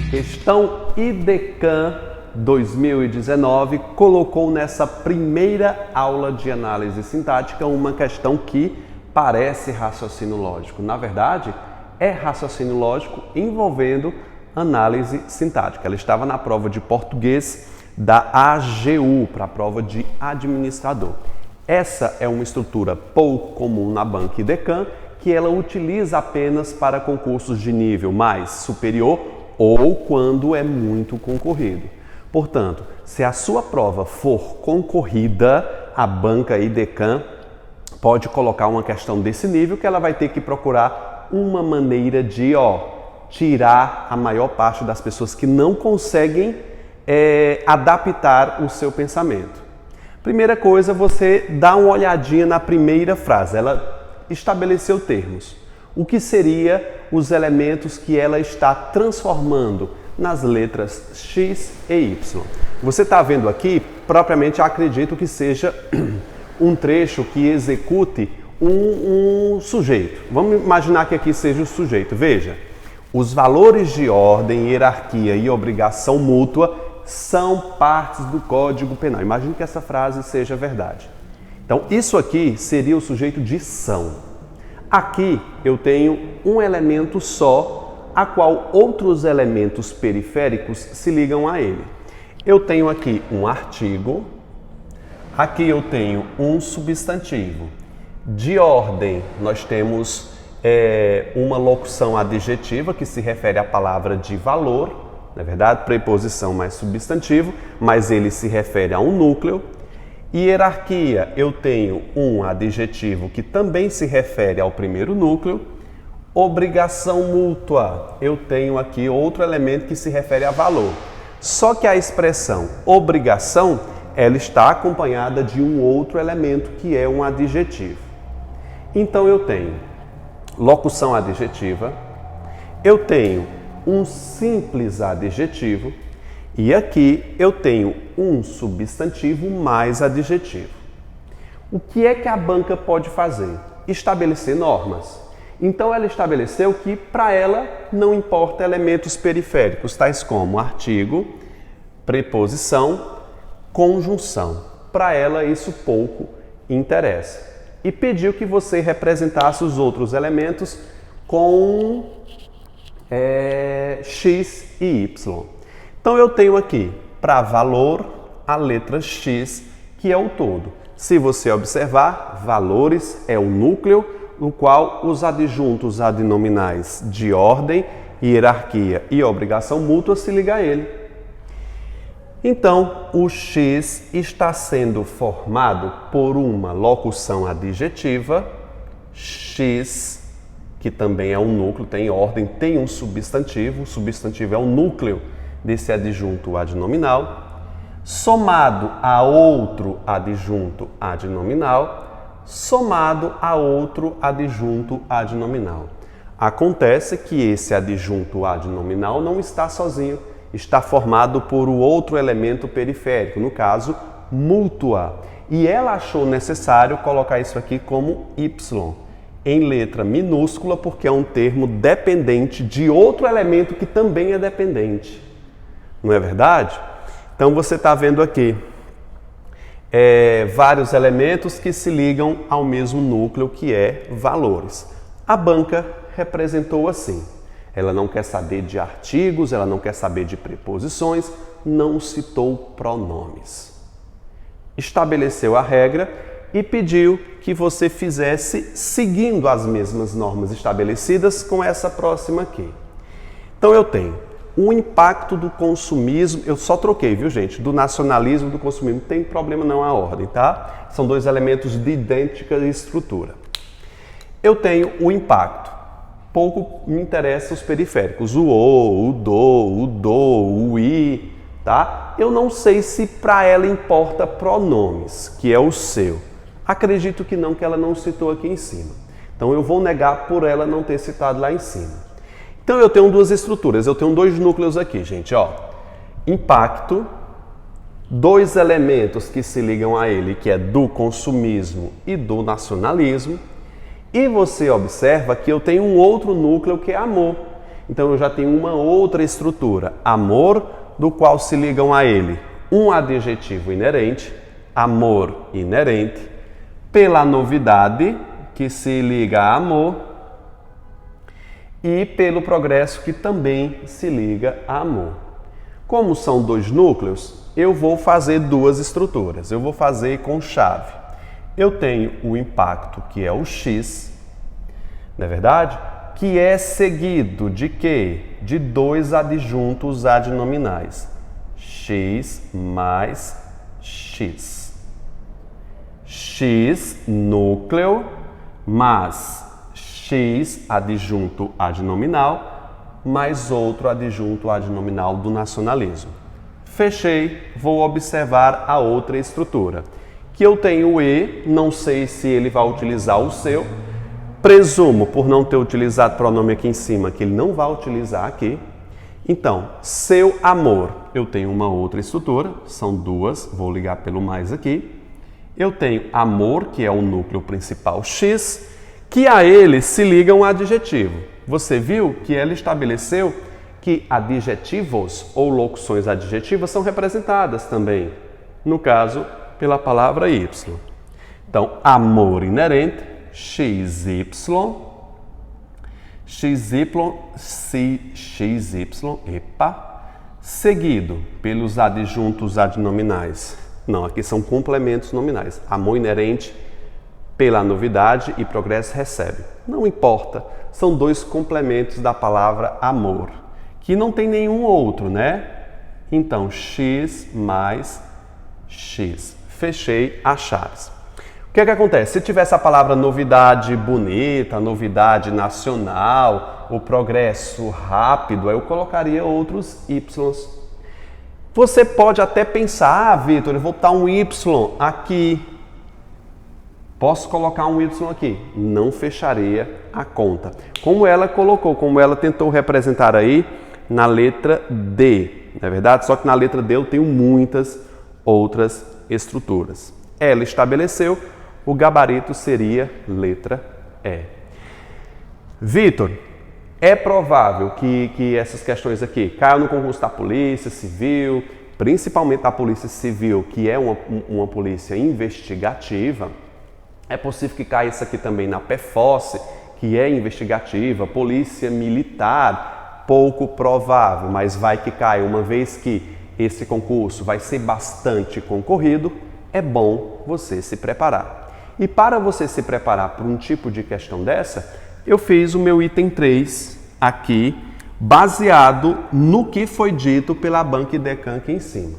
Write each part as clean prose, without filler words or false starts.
Questão IDECAM 2019 colocou nessa primeira aula de análise sintática uma questão que parece raciocínio lógico. Na verdade, é raciocínio lógico envolvendo análise sintática. Ela estava na prova de português da AGU, para a prova de administrador. Essa é uma estrutura pouco comum na banca IDECAM, que ela utiliza apenas para concursos de nível mais superior ou quando é muito concorrido. Portanto, se a sua prova for concorrida, a banca IDECAM pode colocar uma questão desse nível que ela vai ter que procurar uma maneira de tirar a maior parte das pessoas que não conseguem adaptar o seu pensamento. Primeira coisa, você dá uma olhadinha na primeira frase. Ela estabeleceu termos. O que seriam os elementos que ela está transformando nas letras X e Y? Você está vendo aqui, propriamente acredito que seja um trecho que execute um sujeito. Vamos imaginar que aqui seja o sujeito. Veja, os valores de ordem, hierarquia e obrigação mútua são partes do Código Penal. Imagine que essa frase seja verdade. Então, isso aqui seria o sujeito de são. Aqui eu tenho um elemento só, a qual outros elementos periféricos se ligam a ele. Eu tenho aqui um artigo, aqui eu tenho um substantivo. De ordem, nós temos uma locução adjetiva que se refere à palavra de valor, na verdade, preposição mais substantivo, mas ele se refere a um núcleo. Hierarquia, eu tenho um adjetivo que também se refere ao primeiro núcleo. Obrigação mútua, eu tenho aqui outro elemento que se refere a valor. Só que a expressão obrigação, ela está acompanhada de um outro elemento que é um adjetivo. Então eu tenho locução adjetiva, eu tenho um simples adjetivo e aqui eu tenho um substantivo mais adjetivo. O que é que a banca pode fazer? Estabelecer normas. Então ela estabeleceu que para ela não importa elementos periféricos, tais como artigo, preposição, conjunção. Para ela isso pouco interessa. E pediu que você representasse os outros elementos com X e Y. Então eu tenho aqui, para valor, a letra X, que é o todo. Se você observar, valores é o núcleo, no qual os adjuntos adnominais de ordem, hierarquia e obrigação mútua se ligam a ele. Então, o X está sendo formado por uma locução adjetiva, X, que também é um núcleo, tem ordem, tem um substantivo, o substantivo é o núcleo desse adjunto adnominal, somado a outro adjunto adnominal, somado a outro adjunto adnominal. Acontece que esse adjunto adnominal não está sozinho, está formado por o outro elemento periférico, no caso, mútua. E ela achou necessário colocar isso aqui como Y, em letra minúscula, porque é um termo dependente de outro elemento que também é dependente. Não é verdade? Então você está vendo aqui vários elementos que se ligam ao mesmo núcleo, que é valores. A banca representou assim. Ela não quer saber de artigos, ela não quer saber de preposições, não citou pronomes. Estabeleceu a regra e pediu que você fizesse seguindo as mesmas normas estabelecidas com essa próxima aqui. Então eu tenho o impacto do consumismo, eu só troquei, viu gente, do nacionalismo e do consumismo, não tem problema não a ordem, tá? São dois elementos de idêntica estrutura. Eu tenho o impacto, pouco me interessam os periféricos, o do, o i, tá? Eu não sei se para ela importa pronomes, que é o seu. Acredito que não, que ela não citou aqui em cima. Então eu vou negar por ela não ter citado lá em cima. Então eu tenho duas estruturas, eu tenho dois núcleos aqui, gente, impacto, dois elementos que se ligam a ele, que é do consumismo e do nacionalismo, e você observa que eu tenho um outro núcleo que é amor. Então eu já tenho uma outra estrutura. Amor, do qual se ligam a ele um adjetivo inerente, amor inerente, pela novidade, que se liga a amor, e pelo progresso, que também se liga a amor. Como são dois núcleos, eu vou fazer duas estruturas. Eu vou fazer com chave. Eu tenho o impacto, que é o X, não é verdade? Que é seguido de quê? De dois adjuntos adnominais. X mais X. X, núcleo, mais X, adjunto adnominal, mais outro adjunto adnominal do nacionalismo. Fechei, vou observar a outra estrutura. Que eu tenho o E, não sei se ele vai utilizar o seu. Presumo, por não ter utilizado pronome aqui em cima, que ele não vai utilizar aqui. Então, seu amor, eu tenho uma outra estrutura, são duas, vou ligar pelo mais aqui. Eu tenho amor, que é o núcleo principal X, que a ele se liga um adjetivo. Você viu que ela estabeleceu que adjetivos ou locuções adjetivas são representadas também, no caso, pela palavra Y. Então, amor inerente, XY, seguido pelos adjuntos adnominais. Não, aqui são complementos nominais. Amor inerente, pela novidade e progresso recebe. Não importa, são dois complementos da palavra amor, que não tem nenhum outro, né? Então, X mais X. Fechei as chaves. O que é que acontece? Se tivesse a palavra novidade bonita, novidade nacional, o progresso rápido, eu colocaria outros Ys. Você pode até pensar, Vitor, eu vou botar um Y aqui. Posso colocar um Y aqui? Não fecharia a conta. Como ela colocou, como ela tentou representar aí na letra D, não é verdade? Só que na letra D eu tenho muitas outras estruturas. Ela estabeleceu, o gabarito seria letra E. Vitor, é provável que essas questões aqui caiam no concurso da Polícia Civil, principalmente da Polícia Civil, que é uma polícia investigativa. É possível que caia isso aqui também na PFOSSE, que é investigativa, Polícia Militar, pouco provável, mas vai que caia, uma vez que esse concurso vai ser bastante concorrido, é bom você se preparar. E para você se preparar para um tipo de questão dessa, eu fiz o meu item 3 aqui, baseado no que foi dito pela Banca IDECAN aqui em cima.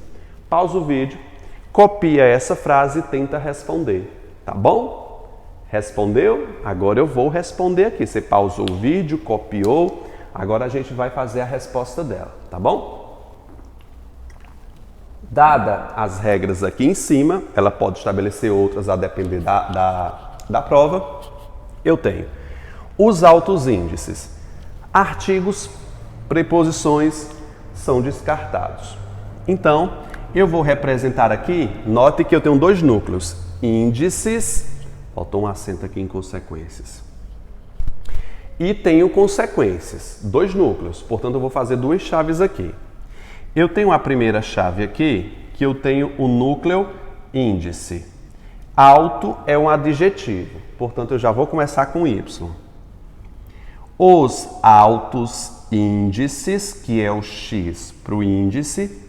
Pausa o vídeo, copia essa frase e tenta responder, tá bom? Respondeu? Agora eu vou responder aqui. Você pausou o vídeo, copiou, agora a gente vai fazer a resposta dela, tá bom? Dada as regras aqui em cima, ela pode estabelecer outras a depender da prova. Eu tenho os altos índices. Artigos, preposições são descartados. Então, eu vou representar aqui, note que eu tenho dois núcleos, índices, faltou um acento aqui em consequências, e tenho consequências, dois núcleos, portanto eu vou fazer duas chaves aqui. Eu tenho a primeira chave aqui, que eu tenho o núcleo índice. Alto é um adjetivo, portanto eu já vou começar com Y. Os altos índices, que é o X para o índice,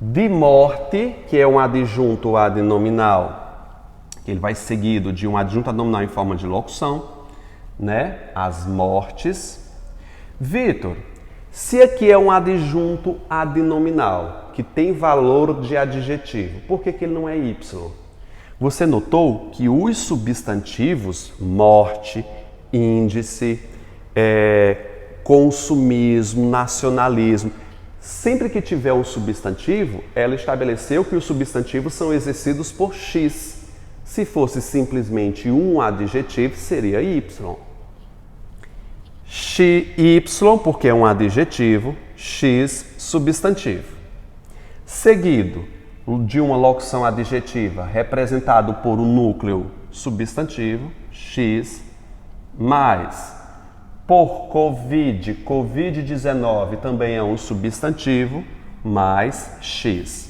de morte, que é um adjunto adnominal, que ele vai seguido de um adjunto adnominal em forma de locução, né? As mortes. Vitor, se aqui é um adjunto adnominal, que tem valor de adjetivo, por que ele não é Y? Você notou que os substantivos, morte, índice, consumismo, nacionalismo, sempre que tiver um substantivo, ela estabeleceu que os substantivos são exercidos por X. Se fosse simplesmente um adjetivo, seria Y. Y, porque é um adjetivo, X, substantivo. Seguido de uma locução adjetiva representado por um núcleo substantivo, X, mais Por Covid, Covid-19 também é um substantivo, mais X.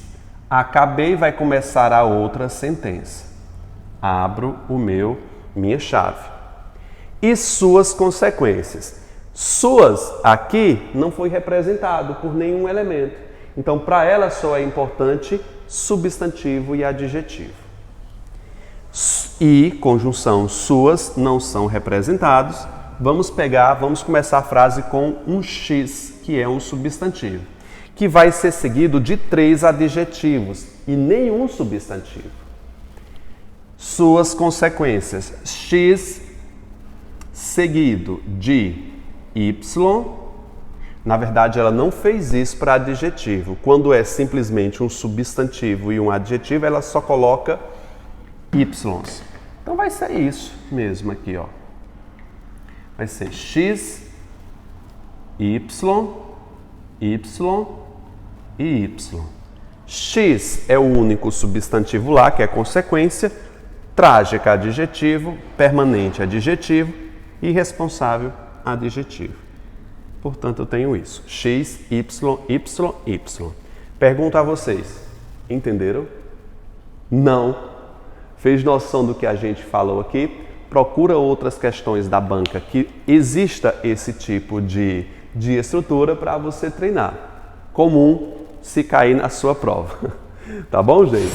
Acabei, vai começar a outra sentença. Abro minha chave. E suas consequências. Suas aqui não foi representado por nenhum elemento. Então, para ela só é importante substantivo e adjetivo. E conjunção suas não são representados. Vamos começar a frase com um X, que é um substantivo, que vai ser seguido de 3 adjetivos e nenhum substantivo. Suas consequências. X seguido de Y. Na verdade, ela não fez isso para adjetivo. Quando é simplesmente um substantivo e um adjetivo, ela só coloca Y. Então vai ser isso mesmo aqui, ó. Vai ser X, Y, Y e Y. X é o único substantivo lá, que é consequência, trágica adjetivo, permanente adjetivo e responsável adjetivo. Portanto, eu tenho isso. X, Y, Y, Y. Pergunto a vocês, entenderam? Não? Fez noção do que a gente falou aqui? Procura outras questões da banca que exista esse tipo de estrutura para você treinar. Comum se cair na sua prova. Tá bom, gente?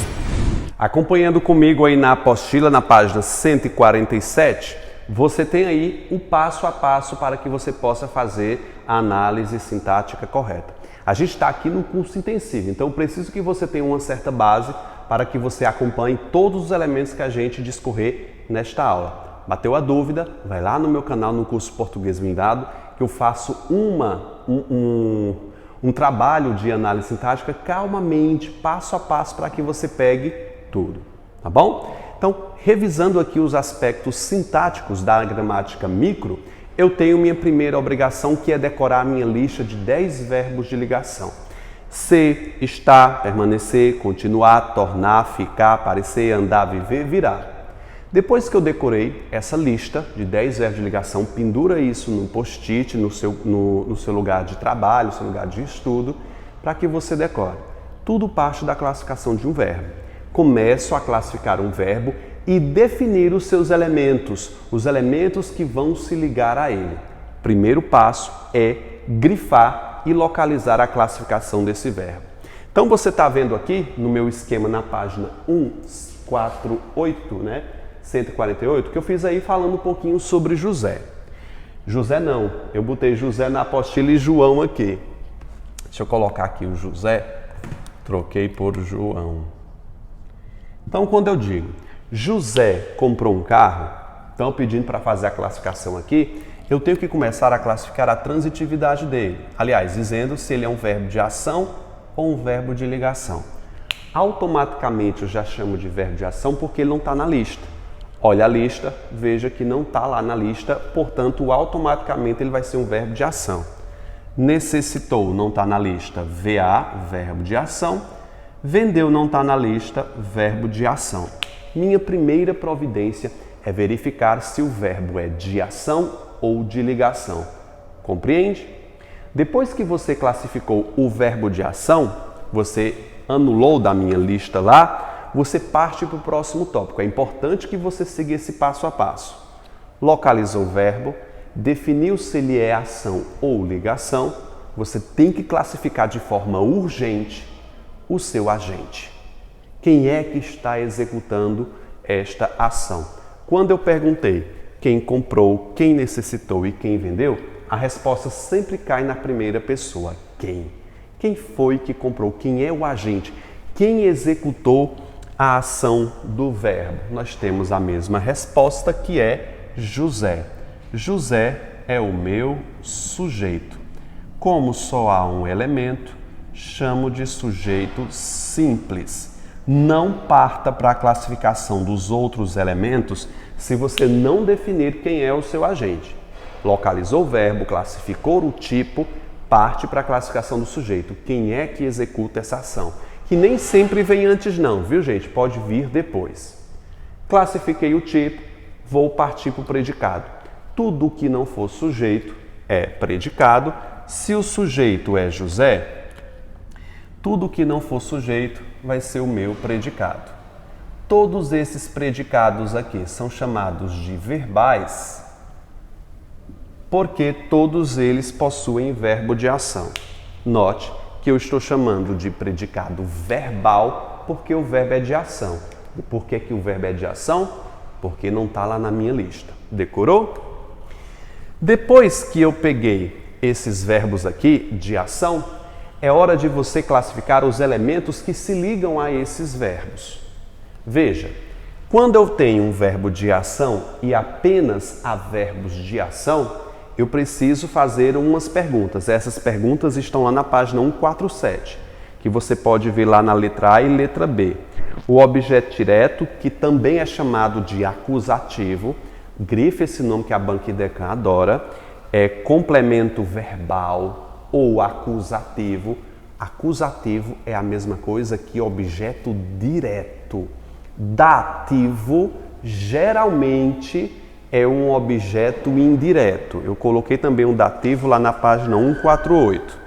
Acompanhando comigo aí na apostila, na página 147, você tem aí o passo a passo para que você possa fazer a análise sintática correta. A gente está aqui no curso intensivo, então eu preciso que você tenha uma certa base para que você acompanhe todos os elementos que a gente discorrer nesta aula. Bateu a dúvida? Vai lá no meu canal no curso Português Blindado, que eu faço um trabalho de análise sintática calmamente, passo a passo, para que você pegue tudo, tá bom? Então, revisando aqui os aspectos sintáticos da gramática micro, eu tenho minha primeira obrigação, que é decorar a minha lista de 10 verbos de ligação. Ser, estar, permanecer, continuar, tornar, ficar, aparecer, andar, viver, virar. Depois que eu decorei essa lista de 10 verbos de ligação, pendura isso no post-it, no seu lugar de trabalho, no seu lugar de estudo, para que você decore. Tudo parte da classificação de um verbo. Começo a classificar um verbo e definir os seus elementos, os elementos que vão se ligar a ele. Primeiro passo é grifar e localizar a classificação desse verbo. Então você está vendo aqui no meu esquema na página 148, né? 148, que eu fiz aí falando um pouquinho sobre José. José não, eu botei José na apostila e João aqui. Deixa eu colocar aqui o José, troquei por João. Então, quando eu digo José comprou um carro, então pedindo para fazer a classificação aqui, eu tenho que começar a classificar a transitividade dele. Aliás, dizendo se ele é um verbo de ação ou um verbo de ligação. Automaticamente eu já chamo de verbo de ação porque ele não está na lista. Olha a lista, veja que não está lá na lista, portanto, automaticamente ele vai ser um verbo de ação. Necessitou não está na lista, VA, verbo de ação. Vendeu não está na lista, verbo de ação. Minha primeira providência é verificar se o verbo é de ação ou de ligação. Compreende? Depois que você classificou o verbo de ação, você anulou da minha lista lá, você parte para o próximo tópico. É importante que você siga esse passo a passo. Localizou o verbo, definiu se ele é ação ou ligação, você tem que classificar de forma urgente o seu agente. Quem é que está executando esta ação? Quando eu perguntei quem comprou, quem necessitou e quem vendeu, a resposta sempre cai na primeira pessoa. Quem? Quem foi que comprou? Quem é o agente? Quem executou a ação do verbo? Nós temos a mesma resposta, que é José. José é o meu sujeito. Como só há um elemento, chamo de sujeito simples. Não parta para a classificação dos outros elementos se você não definir quem é o seu agente. Localizou o verbo, classificou o tipo, parte para a classificação do sujeito. Quem é que executa essa ação? Que nem sempre vem antes não, viu gente? Pode vir depois. Classifiquei o tipo, vou partir para o predicado. tudo que não for sujeito é predicado. Se o sujeito é José, tudo que não for sujeito vai ser o meu predicado. Todos esses predicados aqui são chamados de verbais porque todos eles possuem verbo de ação. Note que eu estou chamando de predicado verbal porque o verbo é de ação. E por que o verbo é de ação? Porque não está lá na minha lista. Decorou? Depois que eu peguei esses verbos aqui de ação, é hora de você classificar os elementos que se ligam a esses verbos. Veja, quando eu tenho um verbo de ação e apenas há verbos de ação, eu preciso fazer umas perguntas. Essas perguntas estão lá na página 147, que você pode ver lá na letra A e letra B. O objeto direto, que também é chamado de acusativo, grife esse nome que a Banca Idecam adora, é complemento verbal ou acusativo. Acusativo é a mesma coisa que objeto direto. Dativo geralmente é um objeto indireto. Eu coloquei também um dativo lá na página 148.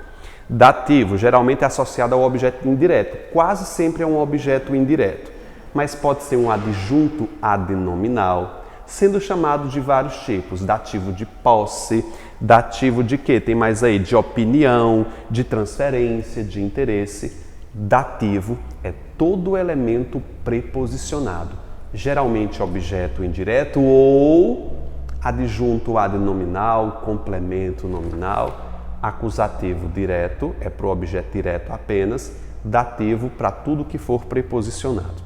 Dativo geralmente é associado ao objeto indireto. Quase sempre é um objeto indireto, mas pode ser um adjunto adnominal, sendo chamado de vários tipos. Dativo de posse, dativo de quê? Tem mais aí de opinião, de transferência, de interesse. Dativo é todo elemento preposicionado, geralmente objeto indireto ou adjunto adnominal, complemento nominal. Acusativo direto é para o objeto direto apenas, dativo para tudo que for preposicionado.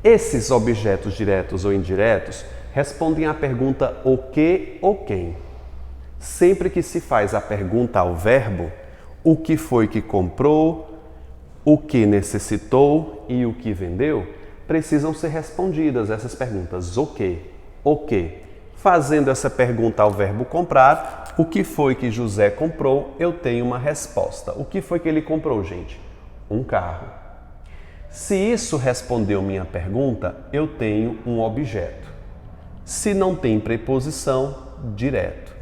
Esses objetos diretos ou indiretos respondem à pergunta o que ou quem. Sempre que se faz a pergunta ao verbo, o que foi que comprou, o que necessitou e o que vendeu, precisam ser respondidas essas perguntas. O que? Fazendo essa pergunta ao verbo comprar, o que foi que José comprou, eu tenho uma resposta. O que foi que ele comprou, gente? Um carro. Se isso respondeu minha pergunta, eu tenho um objeto. Se não tem preposição, direto.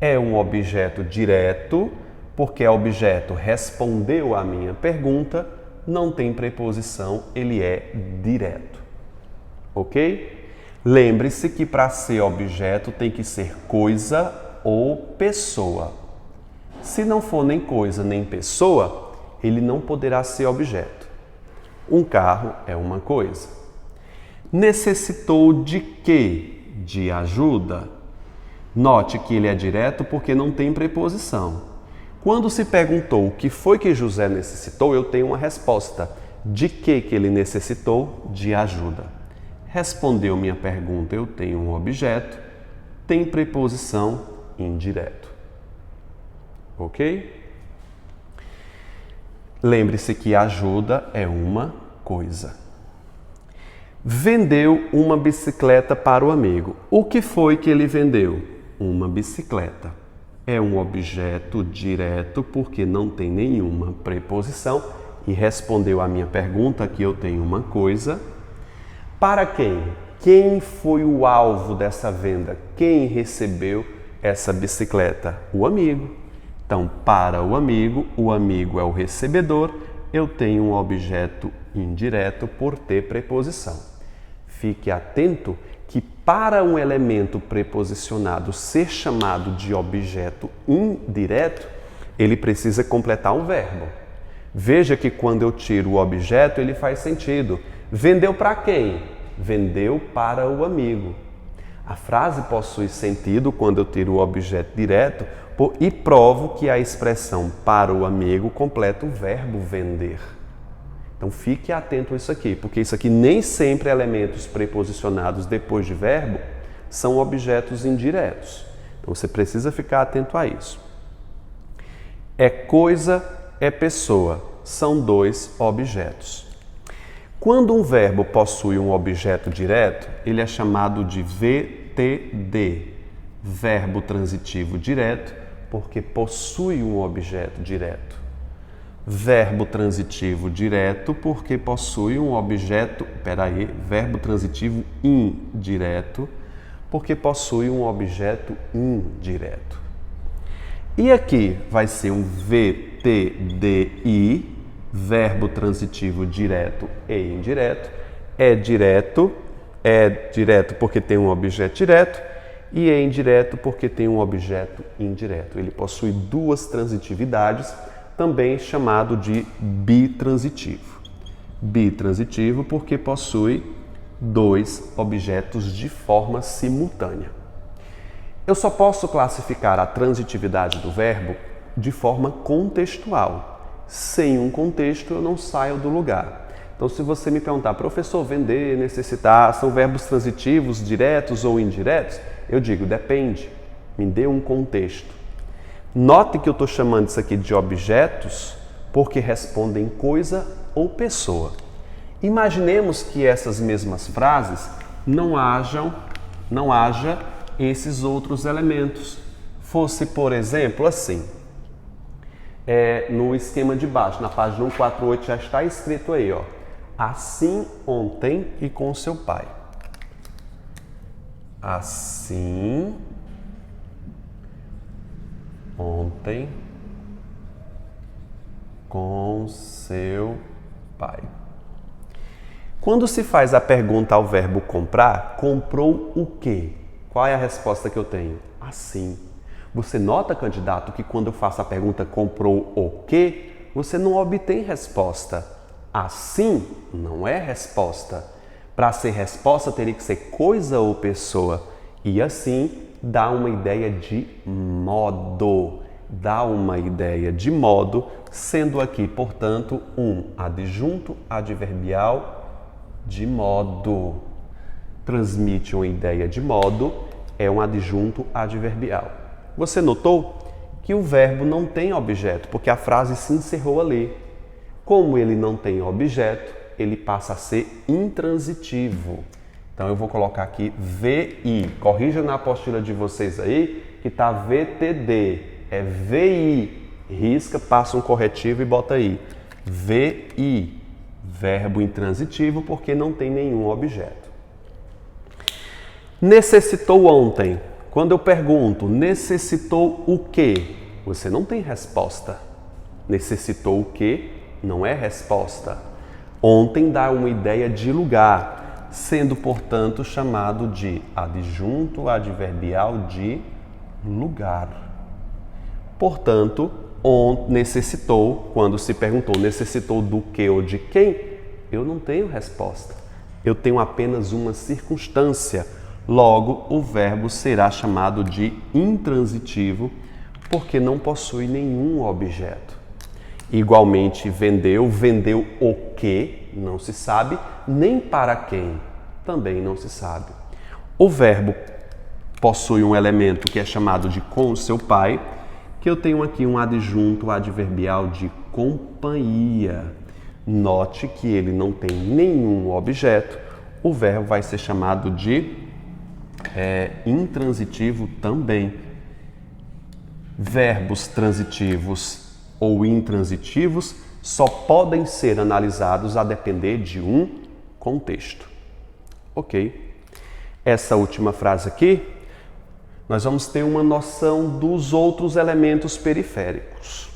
É um objeto direto, porque o objeto respondeu à minha pergunta, não tem preposição, ele é direto. Ok? Lembre-se que para ser objeto tem que ser coisa ou pessoa. Se não for nem coisa nem pessoa, ele não poderá ser objeto. Um carro é uma coisa. Necessitou de quê? De ajuda? Note que ele é direto porque não tem preposição. Quando se perguntou o que foi que José necessitou, eu tenho uma resposta. De que ele necessitou? De ajuda. Respondeu minha pergunta, eu tenho um objeto, tem preposição indireto. Ok? Lembre-se que ajuda é uma coisa. Vendeu uma bicicleta para o amigo. O que foi que ele vendeu? Uma bicicleta. É um objeto direto porque não tem nenhuma preposição e respondeu à minha pergunta que eu tenho uma coisa. Para quem? Quem foi o alvo dessa venda? Quem recebeu essa bicicleta? O amigo. Então, para o amigo é o recebedor, eu tenho um objeto indireto por ter preposição. Fique atento que para um elemento preposicionado ser chamado de objeto indireto, ele precisa completar um verbo. Veja que quando eu tiro o objeto, ele faz sentido. Vendeu para quem? Vendeu para o amigo. A frase possui sentido quando eu tiro o objeto direto e provo que a expressão para o amigo completa o verbo vender. Então fique atento a isso aqui, porque isso aqui nem sempre elementos preposicionados depois de verbo são objetos indiretos. Então você precisa ficar atento a isso. É coisa, é pessoa, são dois objetos. Quando um verbo possui um objeto direto, ele é chamado de VTD, verbo transitivo direto, porque possui um objeto direto. Verbo transitivo direto, porque possui um objeto, verbo transitivo indireto, porque possui um objeto indireto. E aqui vai ser um VTDI, verbo transitivo direto e indireto. É direto porque tem um objeto direto, e é indireto porque tem um objeto indireto. Ele possui duas transitividades, também chamado de bitransitivo. Bitransitivo porque possui dois objetos de forma simultânea. Eu só posso classificar a transitividade do verbo de forma contextual. Sem um contexto, eu não saio do lugar. Então, se você me perguntar, professor, vender, necessitar, são verbos transitivos, diretos ou indiretos? Eu digo, depende. Me dê um contexto. Note que eu estou chamando isso aqui de objetos porque respondem coisa ou pessoa. Imaginemos que essas mesmas frases não haja esses outros elementos. Fosse, por exemplo, assim, no esquema de baixo, na página 148 já está escrito aí, ó, assim ontem e com seu pai. Assim ontem com seu pai. Quando se faz a pergunta ao verbo comprar, comprou o quê? Qual é a resposta que eu tenho? Assim. Você nota, candidato, que quando eu faço a pergunta comprou o quê, você não obtém resposta. Assim não é resposta. Para ser resposta teria que ser coisa ou pessoa. E assim dá uma ideia de modo. Dá uma ideia de modo, sendo aqui, portanto, um adjunto adverbial de modo. Transmite uma ideia de modo, é um adjunto adverbial. Você notou que o verbo não tem objeto, porque a frase se encerrou ali. Como ele não tem objeto, ele passa a ser intransitivo. Então eu vou colocar aqui VI. Corrija na apostila de vocês aí que está VTD. É VI. Risca, passa um corretivo e bota aí. VI. Verbo intransitivo porque não tem nenhum objeto. Necessitou ontem. Quando eu pergunto, necessitou o quê? Você não tem resposta. Necessitou o quê? Não é resposta. Ontem dá uma ideia de lugar, sendo, portanto, chamado de adjunto adverbial de lugar. Portanto, necessitou, quando se perguntou necessitou do que ou de quem, eu não tenho resposta. Eu tenho apenas uma circunstância. Logo, o verbo será chamado de intransitivo porque não possui nenhum objeto. Igualmente, vendeu o que? Não se sabe, nem para quem, também não se sabe. O verbo possui um elemento que é chamado de com seu pai, que eu tenho aqui um adjunto adverbial de companhia. Note que ele não tem nenhum objeto, o verbo vai ser chamado de intransitivo também. Verbos transitivos ou intransitivos só podem ser analisados a depender de um contexto. Ok? Essa última frase aqui, nós vamos ter uma noção dos outros elementos periféricos.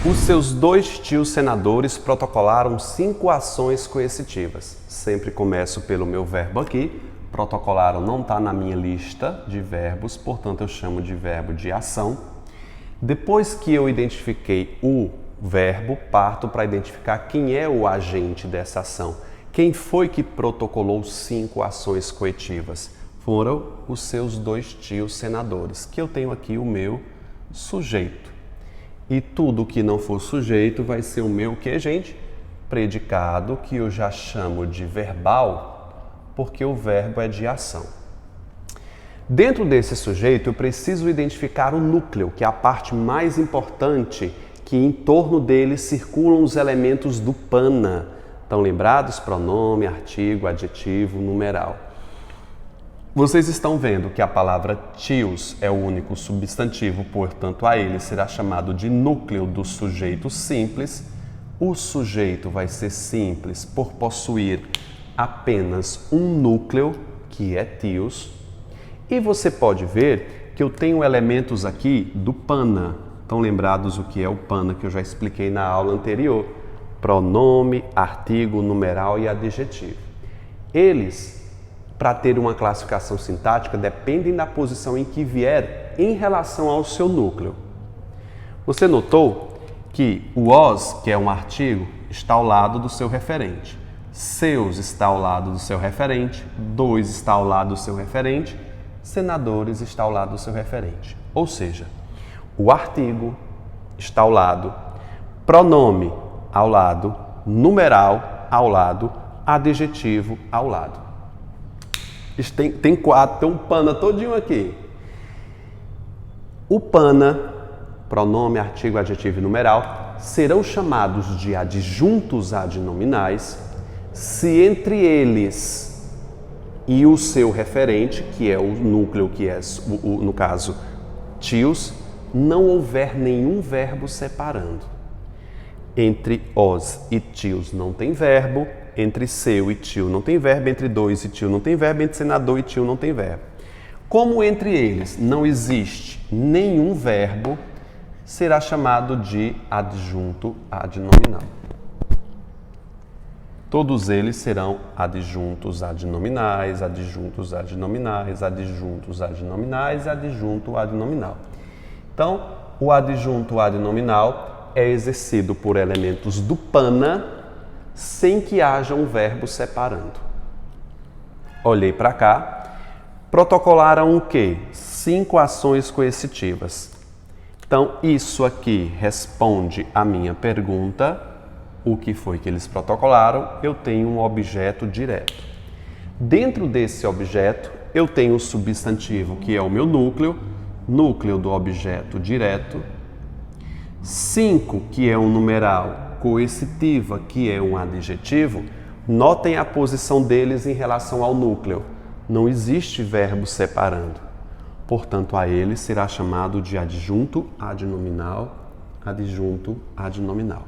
Os seus 2 tios senadores protocolaram 5 ações coercitivas. Sempre começo pelo meu verbo aqui. Protocolaram não está na minha lista de verbos, portanto eu chamo de verbo de ação. Depois que eu identifiquei o verbo, parto para identificar quem é o agente dessa ação. Quem foi que protocolou 5 ações coercitivas? Foram os seus 2 tios senadores, que eu tenho aqui o meu sujeito. E tudo que não for sujeito vai ser o meu que, gente? Predicado, que eu já chamo de verbal, porque o verbo é de ação. Dentro desse sujeito, eu preciso identificar o núcleo, que é a parte mais importante, que em torno dele circulam os elementos do pana. Estão lembrados? Pronome, artigo, adjetivo, numeral. Vocês estão vendo que a palavra tios é o único substantivo, portanto, a ele será chamado de núcleo do sujeito simples. O sujeito vai ser simples por possuir apenas um núcleo, que é tios, E você pode ver que eu tenho elementos aqui do pana. Estão lembrados o que é o pana, que eu já expliquei na aula anterior? Pronome, artigo, numeral e adjetivo. Eles, para ter uma classificação sintática, dependem da posição em que vier em relação ao seu núcleo. Você notou que o os, que é um artigo, está ao lado do seu referente. Seus está ao lado do seu referente. Dois está ao lado do seu referente. Senadores está ao lado do seu referente. Ou seja, o artigo está ao lado, pronome ao lado, numeral ao lado, adjetivo ao lado. Tem quatro, tem um pana todinho aqui. O pana, pronome, artigo, adjetivo e numeral, serão chamados de adjuntos adnominais se entre eles e o seu referente, que é o núcleo, que é, no caso, tios, não houver nenhum verbo separando. Entre os e tios não tem verbo, entre seu e tio não tem verbo, entre dois e tio não tem verbo, entre senador e tio não tem verbo. Como entre eles não existe nenhum verbo, será chamado de adjunto adnominal. Todos eles serão adjuntos adnominais, adjuntos adnominais, adjuntos adnominais e adjunto adnominal. Então, o adjunto adnominal é exercido por elementos do pana sem que haja um verbo separando. Olhei para cá, protocolaram o quê? 5 ações coercitivas. Então, isso aqui responde à minha pergunta. O que foi que eles protocolaram? Eu tenho um objeto direto. Dentro desse objeto, eu tenho o substantivo, que é o meu núcleo, núcleo do objeto direto. 5, que é um numeral, coercitiva, que é um adjetivo. Notem a posição deles em relação ao núcleo. Não existe verbo separando. Portanto, a ele será chamado de adjunto adnominal, adjunto adnominal.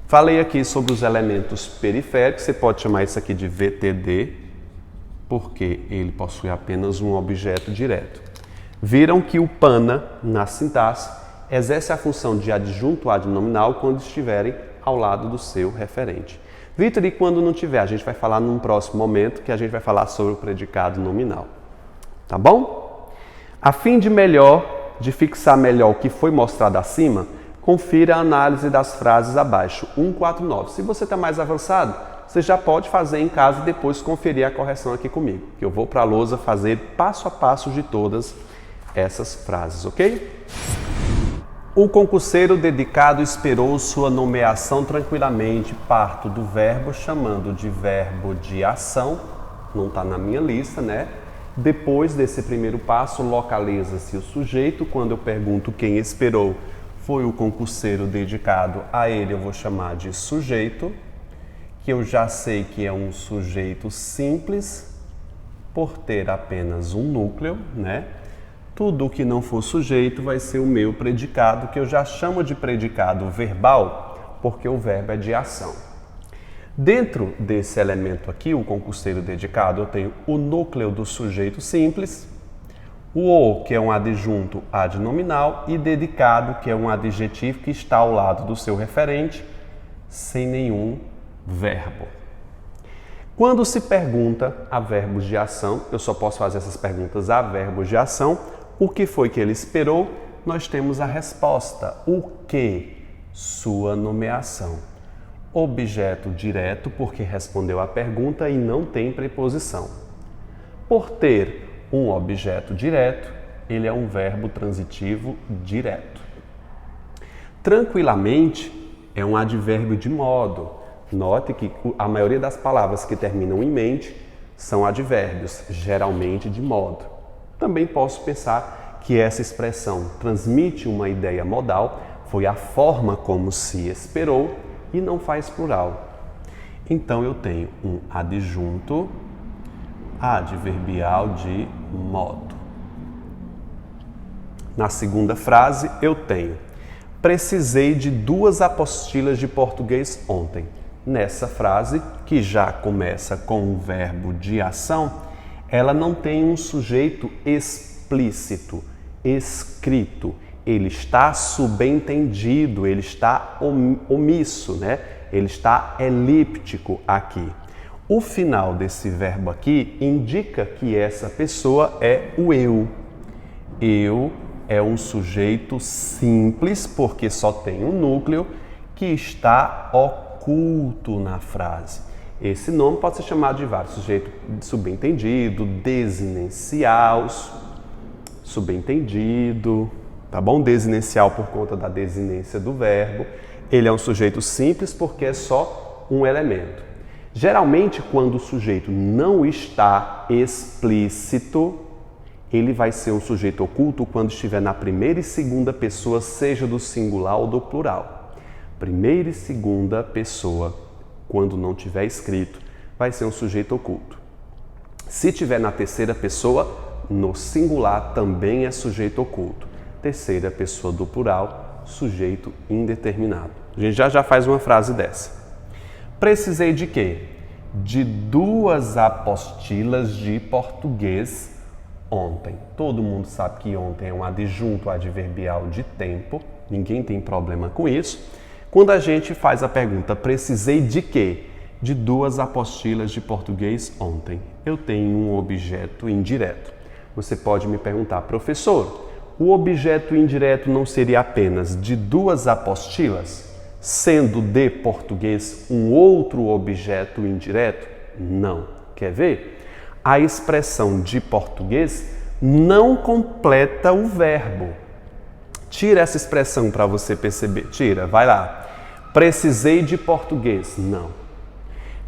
Falei aqui sobre os elementos periféricos, você pode chamar isso aqui de VTD, porque ele possui apenas um objeto direto. Viram que o pana, na sintaxe, exerce a função de adjunto adnominal quando estiverem ao lado do seu referente. Vitor, e quando não tiver? A gente vai falar num próximo momento, que a gente vai falar sobre o predicado nominal. Tá bom? A fim de fixar melhor o que foi mostrado acima, confira a análise das frases abaixo, 149. Se você está mais avançado, você já pode fazer em casa e depois conferir a correção aqui comigo, que eu vou para a lousa fazer passo a passo de todas essas frases, ok? O concurseiro dedicado esperou sua nomeação tranquilamente. Parto do verbo, chamando de verbo de ação, não está na minha lista, né? Depois desse primeiro passo, localiza-se o sujeito. Quando eu pergunto quem esperou, foi o concurseiro dedicado, a ele eu vou chamar de sujeito, que eu já sei que é um sujeito simples, por ter apenas um núcleo, né? Tudo que não for sujeito vai ser o meu predicado, que eu já chamo de predicado verbal, porque o verbo é de ação. Dentro desse elemento aqui, o concurseiro dedicado, eu tenho o núcleo do sujeito simples, o, que é um adjunto adnominal, e dedicado, que é um adjetivo que está ao lado do seu referente, sem nenhum verbo. Quando se pergunta a verbos de ação, eu só posso fazer essas perguntas a verbos de ação. O que foi que ele esperou? Nós temos a resposta. O que? Sua nomeação. Objeto direto, porque respondeu a pergunta e não tem preposição. Por ter um objeto direto, ele é um verbo transitivo direto. Tranquilamente é um advérbio de modo. Note que a maioria das palavras que terminam em mente são advérbios, geralmente de modo. Também posso pensar que essa expressão transmite uma ideia modal, foi a forma como se esperou e não faz plural. Então eu tenho um adjunto adverbial de modo. Na segunda frase eu tenho: precisei de 2 apostilas de português ontem. Nessa frase, que já começa com um verbo de ação, ela não tem um sujeito explícito, escrito. Ele está subentendido, ele está omisso, né? Ele está elíptico aqui. O final desse verbo aqui indica que essa pessoa é o eu. Eu é um sujeito simples, porque só tem um núcleo que está oculto na frase. Esse nome pode ser chamado de vários: sujeito subentendido, desinencial, subentendido, tá bom? Desinencial por conta da desinência do verbo. Ele é um sujeito simples porque é só um elemento. Geralmente, quando o sujeito não está explícito, ele vai ser um sujeito oculto quando estiver na primeira e segunda pessoa, seja do singular ou do plural. Primeira e segunda pessoa, quando não tiver escrito, vai ser um sujeito oculto. Se tiver na terceira pessoa, no singular também é sujeito oculto. Terceira pessoa do plural, sujeito indeterminado. A gente já faz uma frase dessa. Precisei de quê? De 2 apostilas de português ontem. Todo mundo sabe que ontem é um adjunto adverbial de tempo. Ninguém tem problema com isso. Quando a gente faz a pergunta, precisei de quê? De 2 apostilas de português ontem. Eu tenho um objeto indireto. Você pode me perguntar, professor, o objeto indireto não seria apenas de 2 apostilas, sendo de português um outro objeto indireto? Não. Quer ver? A expressão de português não completa o verbo. Tira essa expressão para você perceber. Tira, vai lá. Precisei de português. Não.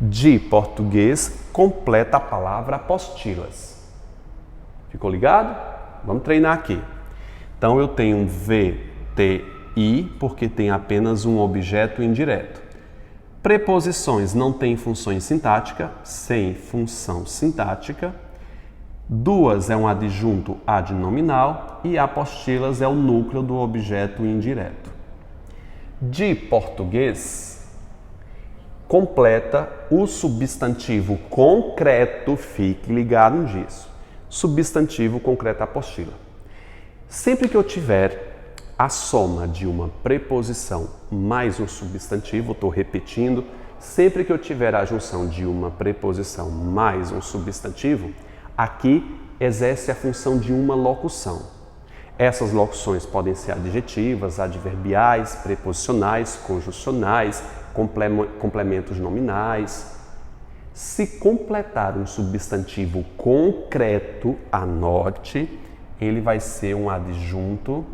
De português completa a palavra apostilas. Ficou ligado? Vamos treinar aqui. Então eu tenho um VTI porque tem apenas um objeto indireto. Preposições não têm funções sintática, sem função sintática. 2 é um adjunto adnominal e apostilas é o núcleo do objeto indireto. De português completa o substantivo concreto, fique ligado nisso. Substantivo concreto apostila. Sempre que eu tiver a soma de uma preposição mais um substantivo, estou repetindo, sempre que eu tiver a junção de uma preposição mais um substantivo, aqui exerce a função de uma locução. Essas locuções podem ser adjetivas, adverbiais, preposicionais, conjuncionais, complementos nominais. Se completar um substantivo concreto, anote, ele vai ser um adjunto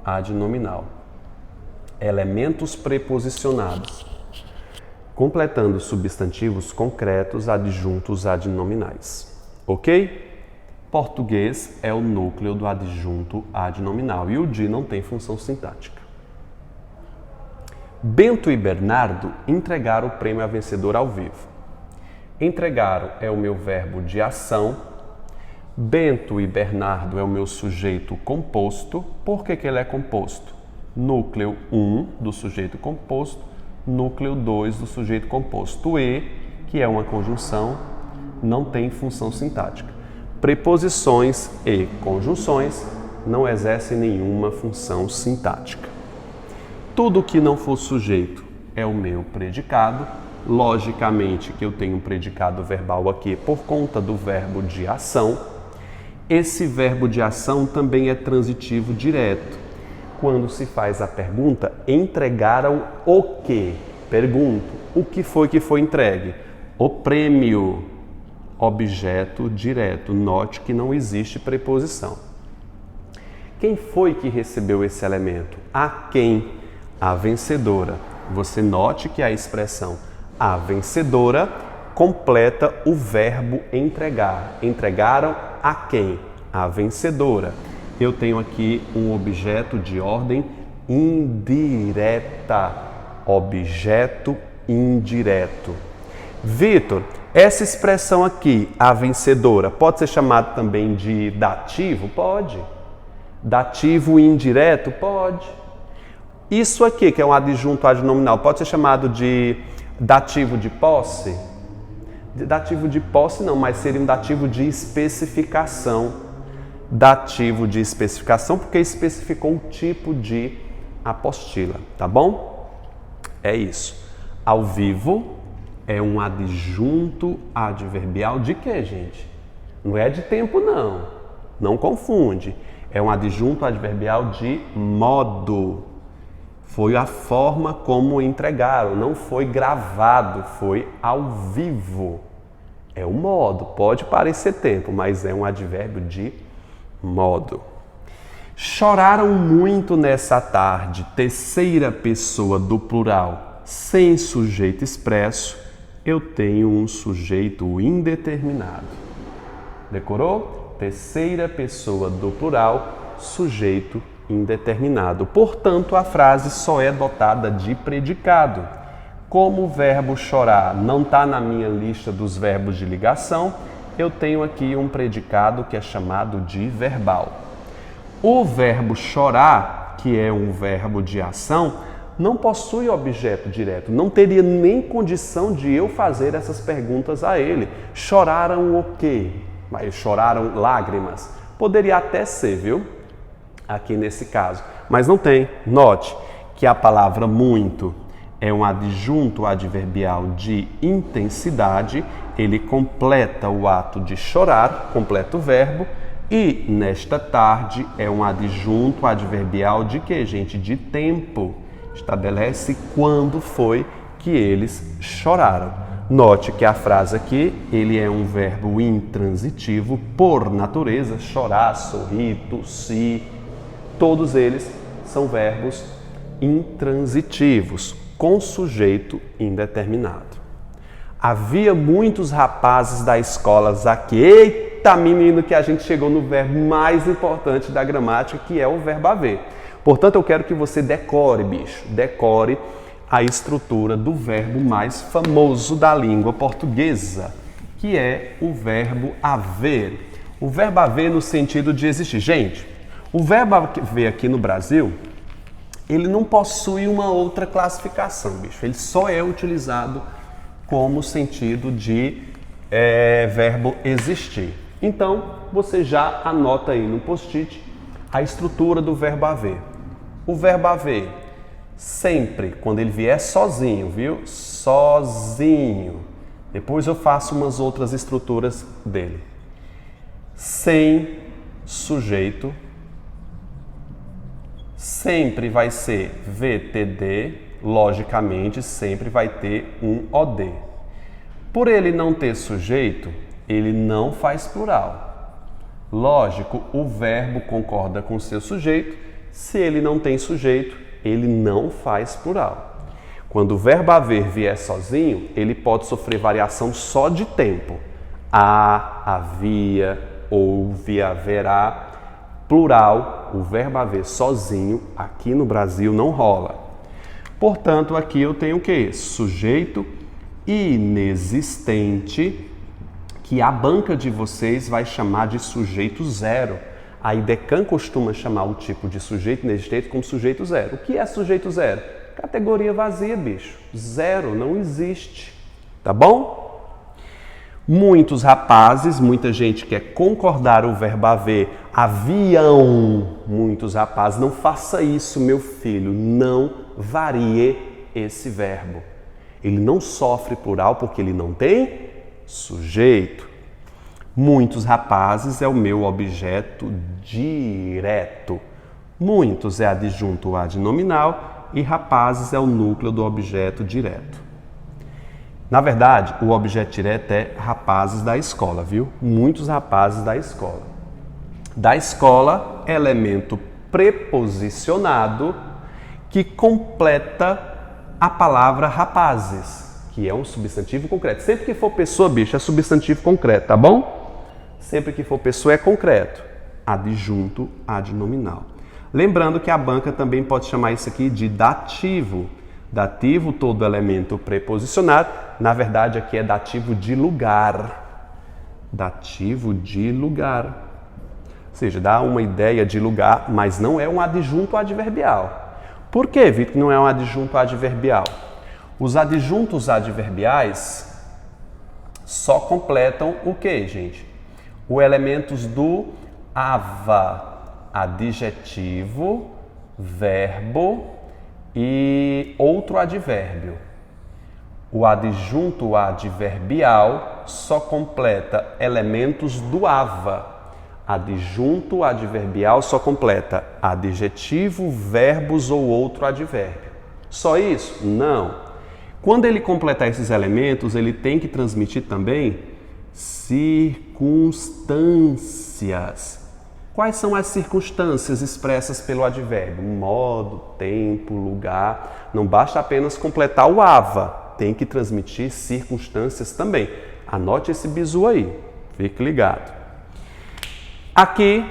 adnominal. Elementos preposicionados, completando substantivos concretos, adjuntos adnominais. Ok? Português é o núcleo do adjunto adnominal e o de não tem função sintática. Bento e Bernardo entregaram o prêmio a vencedor ao vivo. Entregaram é o meu verbo de ação. Bento e Bernardo é o meu sujeito composto. Por que ele é composto? Núcleo 1 do sujeito composto, núcleo 2 do sujeito composto. E, que é uma conjunção, não tem função sintática. Preposições e conjunções não exercem nenhuma função sintática. Tudo que não for sujeito é o meu predicado. Logicamente que eu tenho um predicado verbal aqui por conta do verbo de ação. Esse verbo de ação também é transitivo direto. Quando se faz a pergunta, entregaram o quê? Pergunto, o que foi entregue? O prêmio. Objeto direto. Note que não existe preposição. Quem foi que recebeu esse elemento? A quem? A vencedora. Você note que a expressão a vencedora completa o verbo entregar. Entregaram a quem? A vencedora. Eu tenho aqui um objeto de ordem indireta. Objeto indireto. Vitor, essa expressão aqui, a vencedora, pode ser chamada também de dativo? Pode. Dativo indireto? Pode. Isso aqui, que é um adjunto adnominal, pode ser chamado de dativo de posse? Dativo de posse não, mas seria um dativo de especificação. Dativo de especificação porque especificou o tipo de apostila, tá bom? É isso. Ao vivo é um adjunto adverbial de quê, gente? Não é de tempo, não. Não confunde. É um adjunto adverbial de modo. Foi a forma como entregaram, não foi gravado, foi ao vivo. É o modo, pode parecer tempo, mas é um advérbio de modo. Choraram muito nessa tarde, terceira pessoa do plural, sem sujeito expresso, eu tenho um sujeito indeterminado. Decorou? Terceira pessoa do plural, sujeito indeterminado. Portanto, a frase só é dotada de predicado. Como o verbo chorar não está na minha lista dos verbos de ligação, eu tenho aqui um predicado que é chamado de verbal. O verbo chorar, que é um verbo de ação, não possui objeto direto. Não teria nem condição de eu fazer essas perguntas a ele. Choraram o quê? Mas choraram lágrimas? Poderia até ser, viu? Aqui nesse caso. Mas não tem. Note que a palavra muito é um adjunto adverbial de intensidade. Ele completa o ato de chorar, completa o verbo. E nesta tarde é um adjunto adverbial de quê, gente? De tempo. Estabelece quando foi que eles choraram. Note que a frase aqui, ele é um verbo intransitivo por natureza. Chorar, sorrir, tossir, todos eles são verbos intransitivos, com sujeito indeterminado. Havia muitos rapazes da escola aqui. Eita, menino, que a gente chegou no verbo mais importante da gramática, que é o verbo haver. Portanto, eu quero que você decore, bicho, decore a estrutura do verbo mais famoso da língua portuguesa, que é o verbo haver. O verbo haver no sentido de existir. Gente, o verbo haver aqui no Brasil, ele não possui uma outra classificação, bicho. Ele só é utilizado como sentido de verbo existir. Então, você já anota aí no post-it a estrutura do verbo haver. O verbo haver, sempre, quando ele vier sozinho, viu? Sozinho. Depois eu faço umas outras estruturas dele. Sem sujeito, sempre vai ser VTD, logicamente sempre vai ter um OD. Por ele não ter sujeito, ele não faz plural. Lógico, o verbo concorda com o seu sujeito. Se ele não tem sujeito, ele não faz plural. Quando o verbo haver vier sozinho, ele pode sofrer variação só de tempo. Há, havia, houve, haverá. Plural, o verbo haver sozinho, aqui no Brasil não rola. Portanto, aqui eu tenho o quê? Sujeito inexistente, que a banca de vocês vai chamar de sujeito zero. A IDECAN costuma chamar o tipo de sujeito inexistente como sujeito zero. O que é sujeito zero? Categoria vazia, bicho. Zero, não existe. Tá bom? Muitos rapazes, muita gente quer concordar o verbo haver. Haviam muitos rapazes. Não faça isso, meu filho. Não varie esse verbo. Ele não sofre plural porque ele não tem sujeito. Muitos rapazes é o meu objeto direto. Muitos é adjunto adnominal e rapazes é o núcleo do objeto direto. Na verdade, o objeto direto é rapazes da escola, viu? Muitos rapazes da escola. Da escola, elemento preposicionado que completa a palavra rapazes, que é um substantivo concreto. Sempre que for pessoa, bicho, é substantivo concreto, tá bom? Sempre que for pessoa é concreto. Adjunto adnominal. Lembrando que a banca também pode chamar isso aqui de dativo. Dativo, todo elemento preposicionado. Na verdade, aqui é dativo de lugar. Dativo de lugar. Ou seja, dá uma ideia de lugar, mas não é um adjunto adverbial. Por que, Vitor, não é um adjunto adverbial? Os adjuntos adverbiais só completam o que, gente? Os elementos do ava, adjetivo, verbo e outro advérbio. O adjunto adverbial só completa elementos do ava. Adjunto adverbial só completa adjetivo, verbos ou outro advérbio. Só isso? Não. Quando ele completar esses elementos, ele tem que transmitir também circunstâncias. Quais são as circunstâncias expressas pelo advérbio? Modo, tempo, lugar. Não basta apenas completar o ava, tem que transmitir circunstâncias também. Anote esse bizu aí, fique ligado. Aqui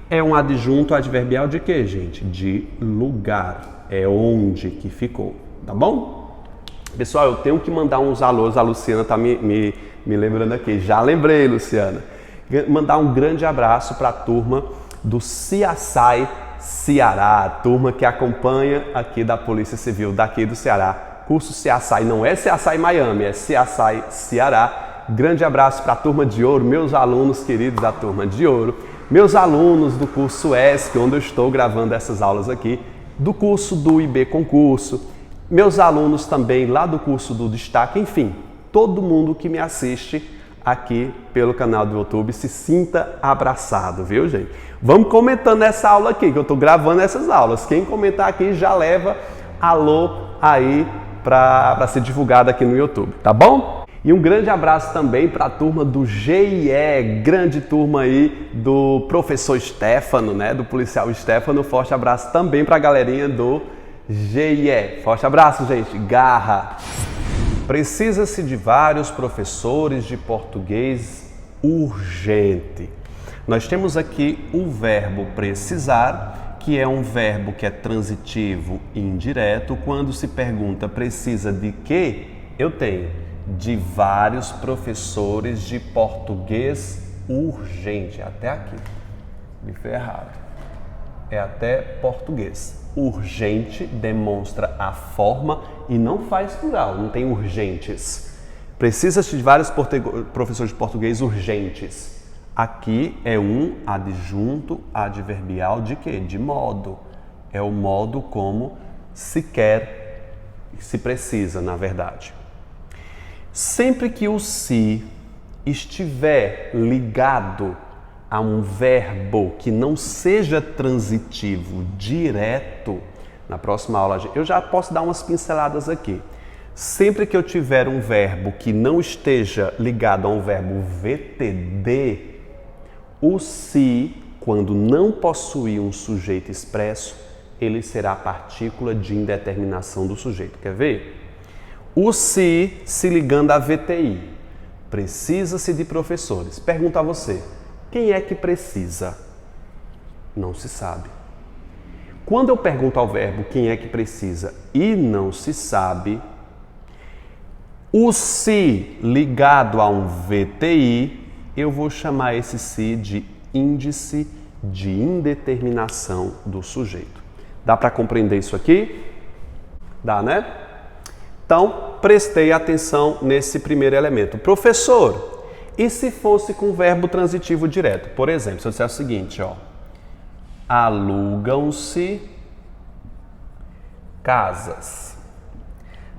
é um adjunto adverbial de quê, gente? De lugar. É onde que ficou, tá bom? Pessoal, eu tenho que mandar uns alôs, a Luciana tá me lembrando aqui. Já lembrei, Luciana. Mandar um grande abraço para a turma do CSI Ceará, a turma que acompanha aqui da Polícia Civil daqui do Ceará. Curso CSI, não é CSI Miami, é CSI Ceará. Grande abraço para a turma de ouro, meus alunos queridos da turma de ouro, meus alunos do curso ESC, onde eu estou gravando essas aulas aqui, do curso do IB Concurso, meus alunos também lá do curso do Destaque, enfim, todo mundo que me assiste aqui pelo canal do YouTube, se sinta abraçado, viu, gente? Vamos comentando essa aula aqui, que eu estou gravando essas aulas. Quem comentar aqui já leva alô aí para ser divulgado aqui no YouTube, tá bom? E um grande abraço também para a turma do GIE, grande turma aí do professor Stefano, né? Do policial Stefano. Forte abraço também para a galerinha do GIE. Forte abraço, gente. Garra! Precisa-se de vários professores de português urgente. Nós temos aqui o verbo precisar, que é um verbo que é transitivo e indireto. Quando se pergunta precisa de quê, eu tenho de vários professores de português urgente. Até aqui. Me foi errado. É até português. Urgente demonstra a forma e não faz plural, não tem urgentes. Precisa-se de vários professores de português urgentes. Aqui é um adjunto adverbial de quê? De modo. É o modo como se quer, se precisa, na verdade. Sempre que o se estiver ligado a um verbo que não seja transitivo direto, na próxima aula eu já posso dar umas pinceladas aqui. Sempre que eu tiver um verbo que não esteja ligado a um verbo VTD, o se, quando não possuir um sujeito expresso, ele será a partícula de indeterminação do sujeito. Quer ver? O se ligando a VTI. Precisa-se de professores. Pergunto a você. Quem é que precisa? Não se sabe. Quando eu pergunto ao verbo quem é que precisa e não se sabe, o se ligado a um VTI, eu vou chamar esse se de índice de indeterminação do sujeito. Dá para compreender isso aqui? Dá, né? Então, prestei atenção nesse primeiro elemento. Professor, e se fosse com verbo transitivo direto? Por exemplo, se eu disser o seguinte, ó. Alugam-se casas.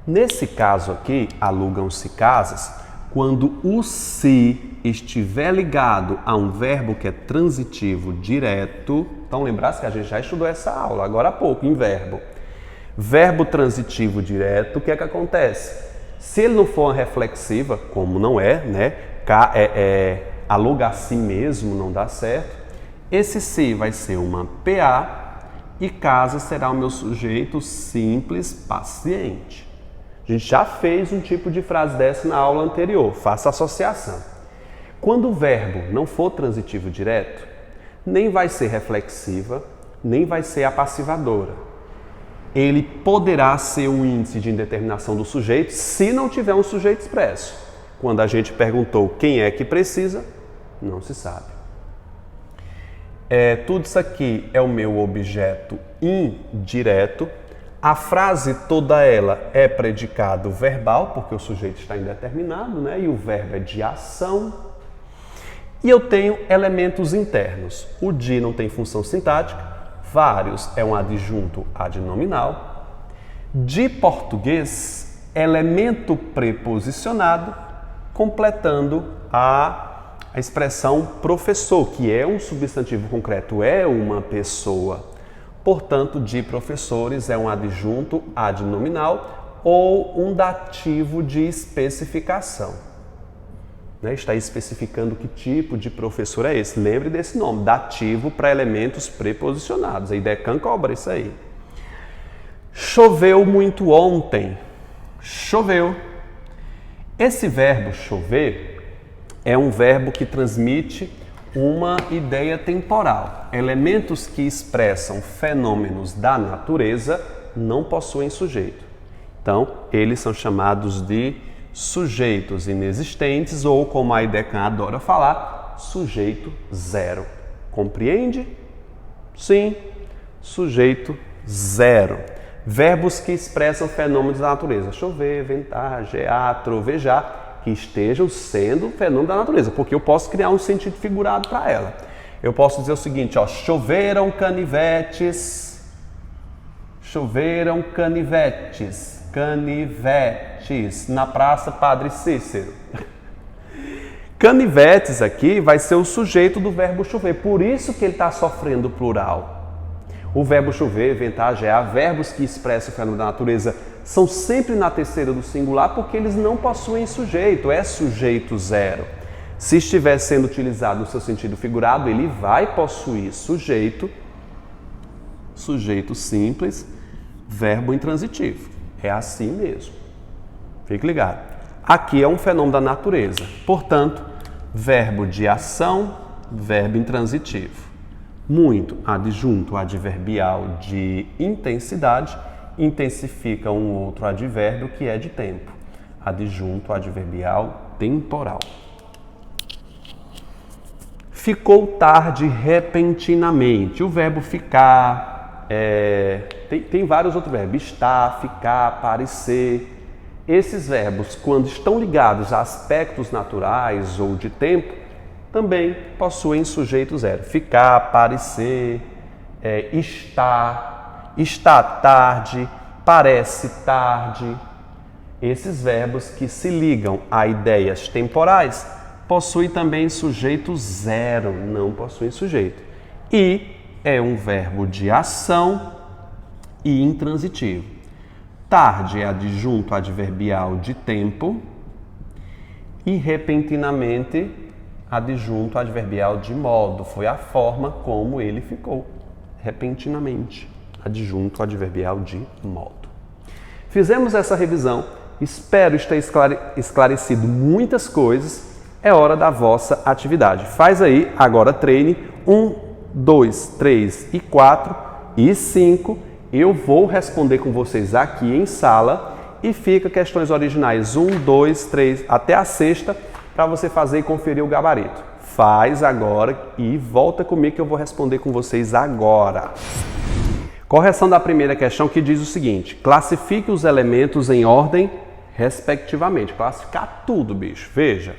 Nesse caso aqui, alugam-se casas, quando o se estiver ligado a um verbo que é transitivo direto, então lembrar-se que a gente já estudou essa aula, agora há pouco, em verbo. Verbo transitivo direto, o que é que acontece? Se ele não for uma reflexiva, como não é, né? Aluga a si mesmo, não dá certo. Esse se vai ser uma PA e casa será o meu sujeito simples paciente. A gente já fez um tipo de frase dessa na aula anterior, faça associação. Quando o verbo não for transitivo direto, nem vai ser reflexiva, nem vai ser apassivadora. Ele poderá ser um índice de indeterminação do sujeito se não tiver um sujeito expresso. Quando a gente perguntou quem é que precisa, não se sabe. Tudo isso aqui é o meu objeto indireto. A frase toda ela é predicado verbal, porque o sujeito está indeterminado, né? E o verbo é de ação. E eu tenho elementos internos. O de não tem função sintática, vários é um adjunto adnominal. De português, elemento preposicionado, completando a expressão professor, que é um substantivo concreto, é uma pessoa. Portanto, de professores é um adjunto adnominal ou um dativo de especificação. Né? Está especificando que tipo de professor é esse. Lembre desse nome, dativo para elementos preposicionados. A IDECAN cobra isso aí. Choveu muito ontem. Choveu. Esse verbo chover é um verbo que transmite uma ideia temporal. Elementos que expressam fenômenos da natureza não possuem sujeito. Então, eles são chamados de sujeitos inexistentes ou, como a IDECAN adora falar, sujeito zero. Compreende? Sim, sujeito zero. Verbos que expressam fenômenos da natureza. Chover, ventar, gear, trovejar, que estejam sendo fenômeno da natureza, porque eu posso criar um sentido figurado para ela. Eu posso dizer o seguinte, ó, choveram canivetes, canivetes, na Praça Padre Cícero. Canivetes aqui vai ser o sujeito do verbo chover, por isso que ele está sofrendo plural. O verbo chover, ventar, gear, verbos que expressam o fenômeno da natureza, são sempre na terceira do singular porque eles não possuem sujeito, é sujeito zero. Se estiver sendo utilizado no seu sentido figurado, ele vai possuir sujeito, sujeito simples, verbo intransitivo. É assim mesmo. Fique ligado. Aqui é um fenômeno da natureza, portanto, verbo de ação, verbo intransitivo. Muito, adjunto adverbial de intensidade, intensifica um outro advérbio que é de tempo. Adjunto adverbial temporal. Ficou tarde repentinamente. O verbo ficar, tem vários outros verbos. Estar, ficar, parecer. Esses verbos, quando estão ligados a aspectos naturais ou de tempo, também possuem sujeito zero. Ficar, parecer, estar, está tarde, parece tarde. Esses verbos que se ligam a ideias temporais possuem também sujeito zero, não possuem sujeito. E é um verbo de ação e intransitivo. Tarde é adjunto adverbial de tempo e repentinamente adjunto adverbial de modo. Foi a forma como ele ficou. Repentinamente. Adjunto adverbial de modo. Fizemos essa revisão. Espero ter esclarecido muitas coisas. É hora da vossa atividade. Faz aí, agora treine 1, 2, 3 e 4 e 5. Eu vou responder com vocês aqui em sala e fica questões originais 1, 2, 3 até a sexta para você fazer e conferir o gabarito. Faz agora e volta comigo que eu vou responder com vocês agora. Correção da primeira questão que diz o seguinte: classifique os elementos em ordem respectivamente. Classificar tudo, bicho. Veja.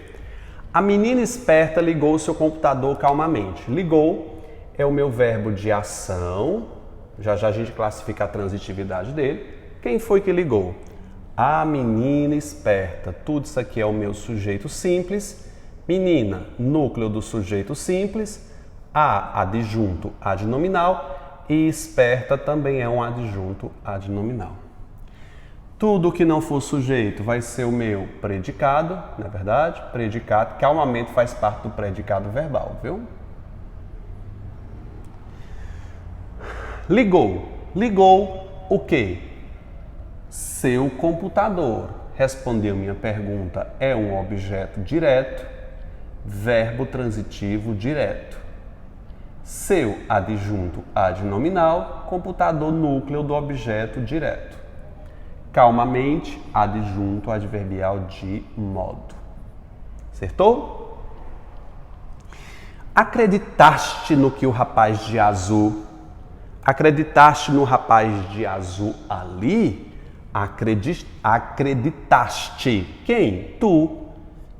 A menina esperta ligou o seu computador calmamente. Ligou é o meu verbo de ação. Já já a gente classifica a transitividade dele. Quem foi que ligou? A menina esperta. Tudo isso aqui é o meu sujeito simples. Menina, núcleo do sujeito simples. A, adjunto adnominal. E esperta também é um adjunto adnominal. Tudo que não for sujeito vai ser o meu predicado, não é verdade? Predicado, calmamente faz parte do predicado verbal, viu? Ligou. Ligou o quê? Seu computador. Respondeu minha pergunta. É um objeto direto, verbo transitivo direto. Seu adjunto adnominal, computador núcleo do objeto direto. Calmamente, adjunto adverbial de modo. Acertou? Acreditaste no que o rapaz de azul... Acreditaste no rapaz de azul ali? Acreditaste. Quem? Tu.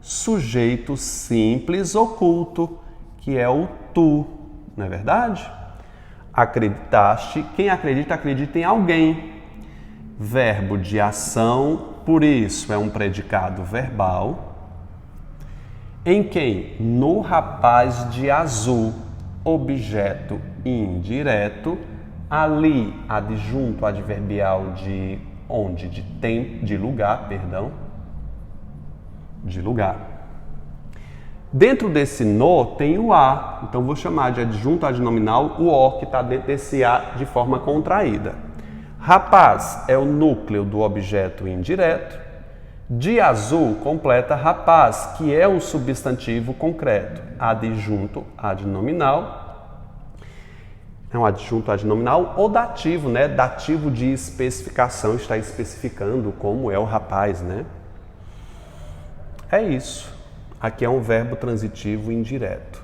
Sujeito simples oculto, que é o tu, não é verdade? Acreditaste. Quem acredita, acredita em alguém. Verbo de ação, por isso é um predicado verbal. Em quem? No rapaz de azul, objeto indireto. Ali, adjunto adverbial de onde? De tempo, de lugar, perdão. De lugar. Dentro desse no tem o a, então vou chamar de adjunto adnominal o o que está dentro desse a de forma contraída. Rapaz é o núcleo do objeto indireto. De azul completa rapaz, que é um substantivo concreto. Adjunto adnominal. É um adjunto adnominal ou dativo, né? Dativo de especificação, está especificando como é o rapaz, né? É isso. Aqui é um verbo transitivo indireto.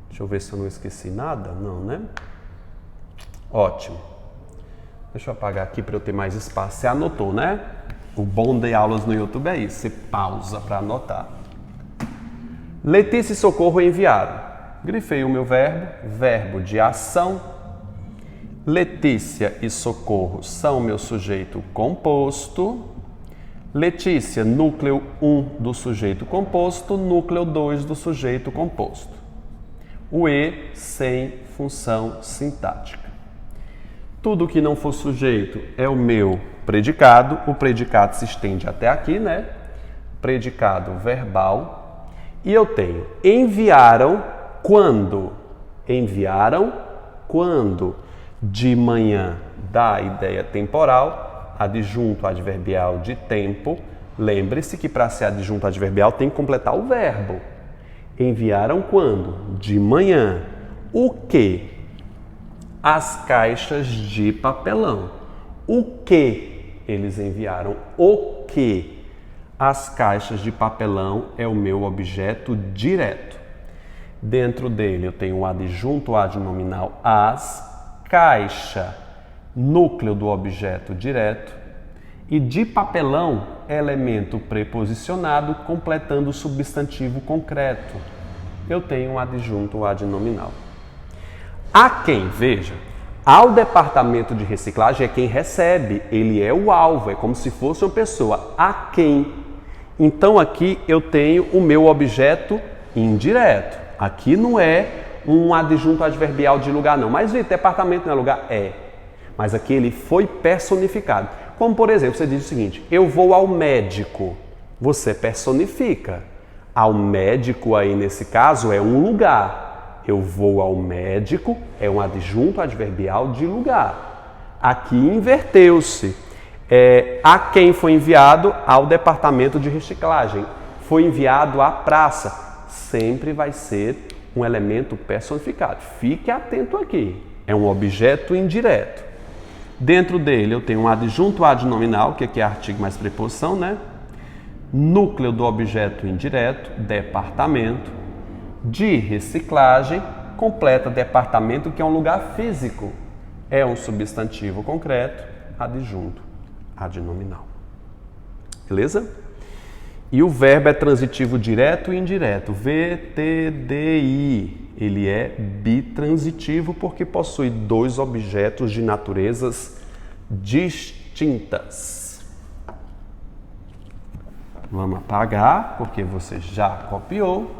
Deixa eu ver se eu não esqueci nada. Não, né? Ótimo. Deixa eu apagar aqui para eu ter mais espaço. Você anotou, né? O bom de aulas no YouTube é isso. Você pausa para anotar. Letícia e Socorro enviaram. Grifei o meu verbo. Verbo de ação. Letícia e Socorro são meu sujeito composto. Letícia, núcleo 1 do sujeito composto, núcleo 2 do sujeito composto. O e sem função sintática. Tudo que não for sujeito é o meu predicado. O predicado se estende até aqui, né? Predicado verbal. E eu tenho enviaram quando? Enviaram quando? De manhã dá ideia temporal. Adjunto adverbial de tempo. Lembre-se que para ser adjunto adverbial tem que completar o verbo. Enviaram quando? De manhã. O que? As caixas de papelão. O que eles enviaram? O que? As caixas de papelão é o meu objeto direto. Dentro dele eu tenho o adjunto adnominal as, caixa, núcleo do objeto direto, e de papelão, elemento preposicionado completando o substantivo concreto. Eu tenho um adjunto adnominal. A quem? Veja, ao departamento de reciclagem é quem recebe, ele é o alvo, é como se fosse uma pessoa. A quem? Então aqui eu tenho o meu objeto indireto. Aqui não é um adjunto adverbial de lugar não, mas departamento não é lugar? É. Mas aqui ele foi personificado. Como, por exemplo, você diz o seguinte, eu vou ao médico. Você personifica. Ao médico aí, nesse caso, é um lugar. Eu vou ao médico, é um adjunto adverbial de lugar. Aqui inverteu-se. A quem foi enviado? Ao departamento de reciclagem. Foi enviado à praça. Sempre vai ser um elemento personificado. Fique atento aqui. É um objeto indireto. Dentro dele eu tenho um adjunto adnominal, que aqui é artigo mais preposição, né? Núcleo do objeto indireto, departamento. De reciclagem, completa departamento, que é um lugar físico. É um substantivo concreto, adjunto adnominal. Beleza? E o verbo é transitivo direto e indireto. VTDI. Ele é bitransitivo porque possui dois objetos de naturezas distintas. Vamos apagar, porque você já copiou.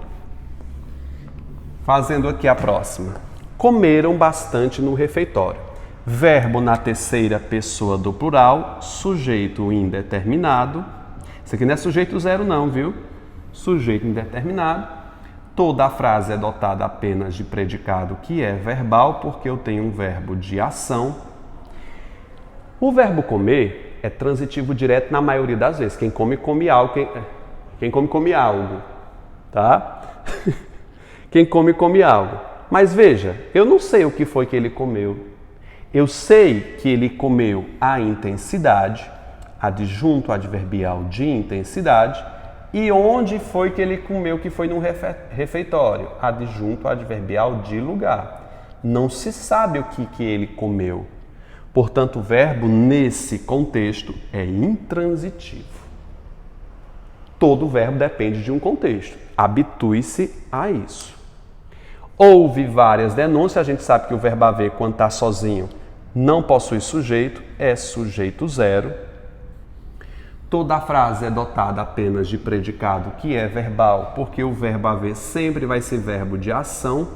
Fazendo aqui a próxima. Comeram bastante no refeitório. Verbo na terceira pessoa do plural, sujeito indeterminado. Isso aqui não é sujeito zero não, viu? Sujeito indeterminado. Toda a frase é dotada apenas de predicado que é verbal, porque eu tenho um verbo de ação. O verbo comer é transitivo direto na maioria das vezes. Quem come, come algo. Quem come, come algo. Tá? Quem come, come algo. Mas veja, eu não sei o que foi que ele comeu. Eu sei que ele comeu a intensidade, adjunto adverbial de intensidade, e onde foi que ele comeu, que foi num refeitório, adjunto adverbial de lugar. Não se sabe o que ele comeu. Portanto, o verbo, nesse contexto, é intransitivo. Todo verbo depende de um contexto. Habitue-se a isso. Houve várias denúncias. A gente sabe que o verbo haver, quando está sozinho, não possui sujeito, é sujeito zero. Toda a frase é dotada apenas de predicado, que é verbal, porque o verbo haver sempre vai ser verbo de ação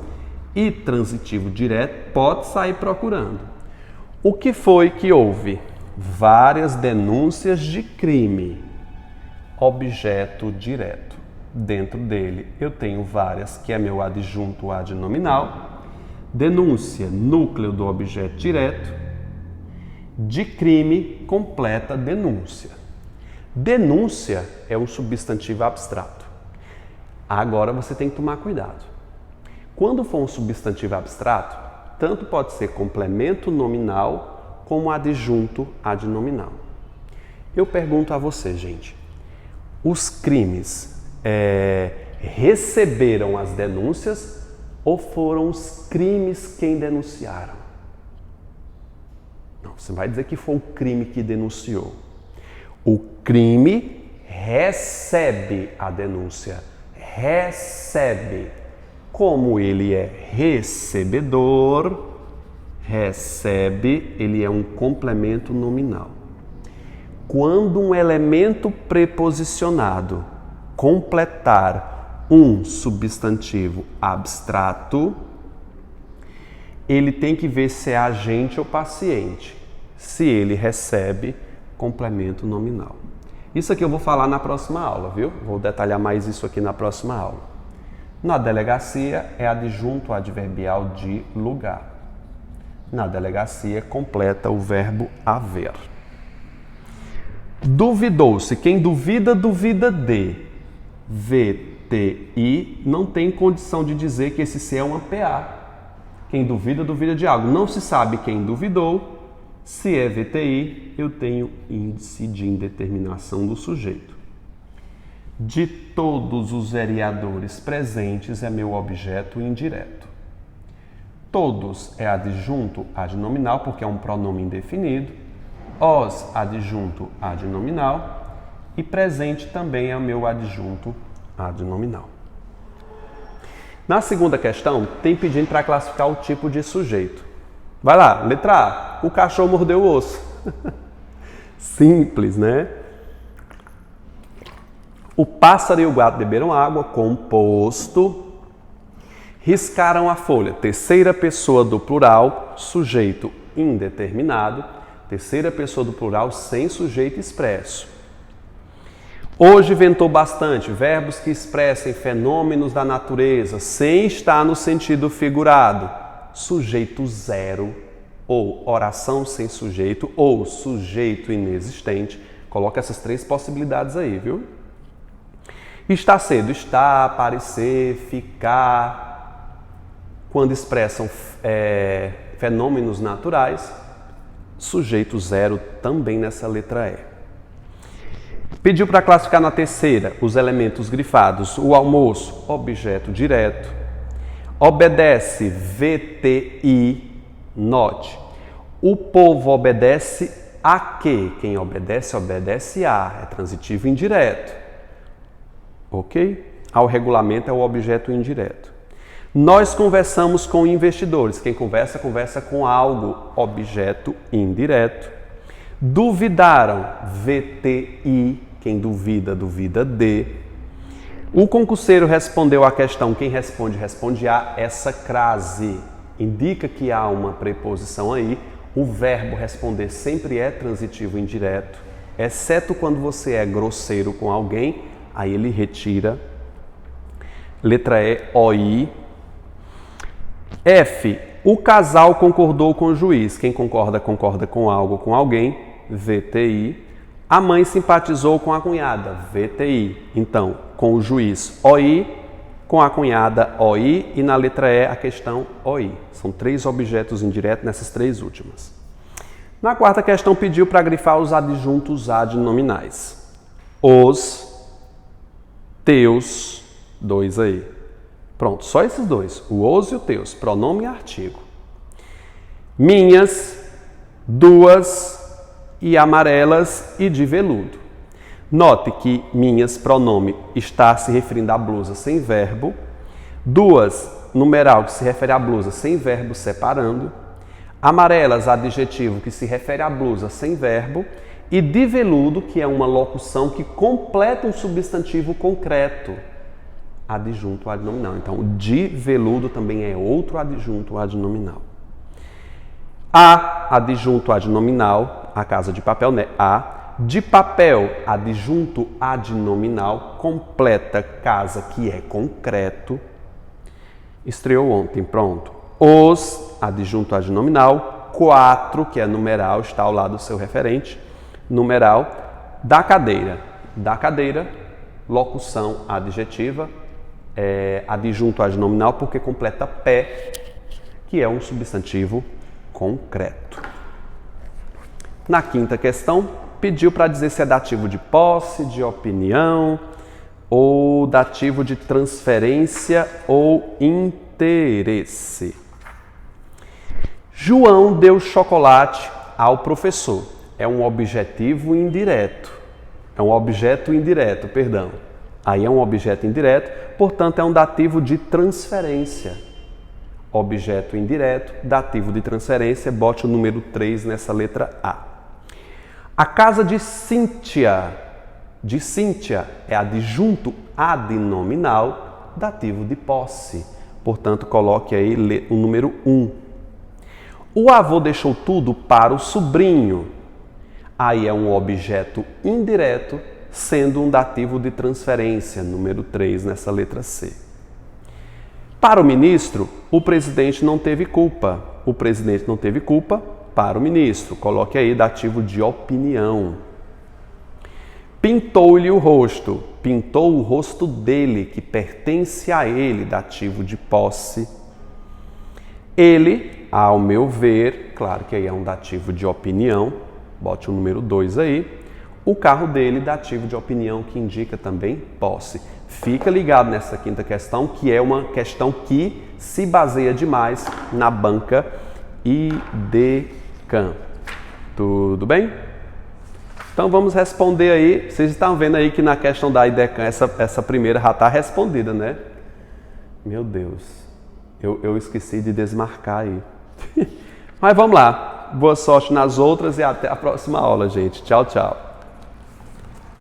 e transitivo direto pode sair procurando. O que foi que houve? Várias denúncias de crime. Objeto direto. Dentro dele eu tenho várias, que é meu adjunto adnominal. Denúncia, núcleo do objeto direto. De crime, completa denúncia. Denúncia é um substantivo abstrato. Agora você tem que tomar cuidado. Quando for um substantivo abstrato, tanto pode ser complemento nominal como adjunto adnominal. Eu pergunto a você, gente, os crimes receberam as denúncias ou foram os crimes quem denunciaram? Não, você vai dizer que foi o crime que denunciou. O crime recebe a denúncia, recebe. Como ele é recebedor, recebe, ele é um complemento nominal. Quando um elemento preposicionado completar um substantivo abstrato, ele tem que ver se é agente ou paciente. Se ele recebe, complemento nominal. Isso aqui eu vou falar na próxima aula, viu? Vou detalhar mais isso aqui na próxima aula. Na delegacia é adjunto adverbial de lugar. Na delegacia completa o verbo haver. Duvidou-se. Quem duvida, duvida de. VTI não tem condição de dizer que esse C é uma PA. Quem duvida, duvida de algo. Não se sabe quem duvidou. Se é VTI, eu tenho índice de indeterminação do sujeito. De todos os vereadores presentes é meu objeto indireto. Todos é adjunto adnominal porque é um pronome indefinido. Os adjunto adnominal e presente também é o meu adjunto adnominal. Na segunda questão, tem pedindo para classificar o tipo de sujeito. Vai lá, letra A. O cachorro mordeu o osso. Simples, né? O pássaro e o gato beberam água, composto. Riscaram a folha. Terceira pessoa do plural, sujeito indeterminado. Terceira pessoa do plural sem sujeito expresso. Hoje ventou bastante. Verbos que expressem fenômenos da natureza sem estar no sentido figurado. Sujeito zero, ou oração sem sujeito, ou sujeito inexistente. Coloca essas três possibilidades aí, viu? Está cedo, estar, aparecer, ficar. Quando expressam fenômenos naturais, sujeito zero também nessa letra E. Pediu para classificar na terceira os elementos grifados. O almoço, objeto direto. Obedece, VTI, note. O povo obedece a quê? Quem obedece, obedece a. É transitivo indireto. Ok? Ao regulamento é o objeto indireto. Nós conversamos com investidores. Quem conversa, conversa com algo, objeto indireto. Duvidaram, VTI. Quem duvida, duvida de. O concurseiro respondeu à questão. Quem responde, responde a. Essa crase indica que há uma preposição aí. O verbo responder sempre é transitivo indireto, exceto quando você é grosseiro com alguém, aí ele retira. Letra E, OI. F. O casal concordou com o juiz. Quem concorda, concorda com algo, com alguém. VTI. A mãe simpatizou com a cunhada. VTI. Então, com o juiz, OI. Com a cunhada, OI. E na letra E, a questão OI. São três objetos indiretos nessas três últimas. Na quarta questão, pediu para grifar os adjuntos adnominais. Os, teus, dois aí. Pronto, só esses dois. O os e o teus, pronome e artigo. minhas, duas e amarelas e de veludo. Note que minhas, pronome, está se referindo à blusa sem verbo. Duas, numeral, que se refere à blusa sem verbo separando. Amarelas, adjetivo, que se refere à blusa sem verbo. E de veludo, que é uma locução que completa um substantivo concreto. Adjunto adnominal. Então, de veludo também é outro adjunto adnominal. A, adjunto adnominal, a Casa de Papel, né? A. De papel, adjunto adnominal, completa casa, que é concreto. Estreou ontem, pronto. Os, adjunto adnominal. 4, que é numeral, está ao lado do seu referente. Numeral. Da cadeira, locução adjetiva. Adjunto adnominal, porque completa pé, que é um substantivo concreto. Na quinta questão, pediu para dizer se é dativo de posse, de opinião, ou dativo de transferência ou interesse. João deu chocolate ao professor. É um objetivo indireto. É um objeto indireto, perdão. Aí é um objeto indireto, portanto é um dativo de transferência. Objeto indireto, dativo de transferência, bote o número 3 nessa letra A. A casa de Cíntia é adjunto adnominal, dativo de posse. Portanto, coloque aí o número 1. O avô deixou tudo para o sobrinho. Aí é um objeto indireto, sendo um dativo de transferência, número 3 nessa letra C. Para o ministro, o presidente não teve culpa. O presidente não teve culpa para o ministro. Coloque aí dativo de opinião. Pintou-lhe o rosto. Pintou o rosto dele, que pertence a ele, dativo de posse. Ele, ao meu ver, claro que aí é um dativo de opinião. Bote o número 2 aí. O carro dele, dativo de opinião, que indica também posse. Fica ligado nessa quinta questão, que é uma questão que se baseia demais na banca IDECAM. Tudo bem? Então vamos responder aí. Vocês estão vendo aí que na questão da IDECAM essa primeira já está respondida, né? Meu Deus, eu esqueci de desmarcar aí. Mas vamos lá. Boa sorte nas outras e até a próxima aula, gente. Tchau, tchau.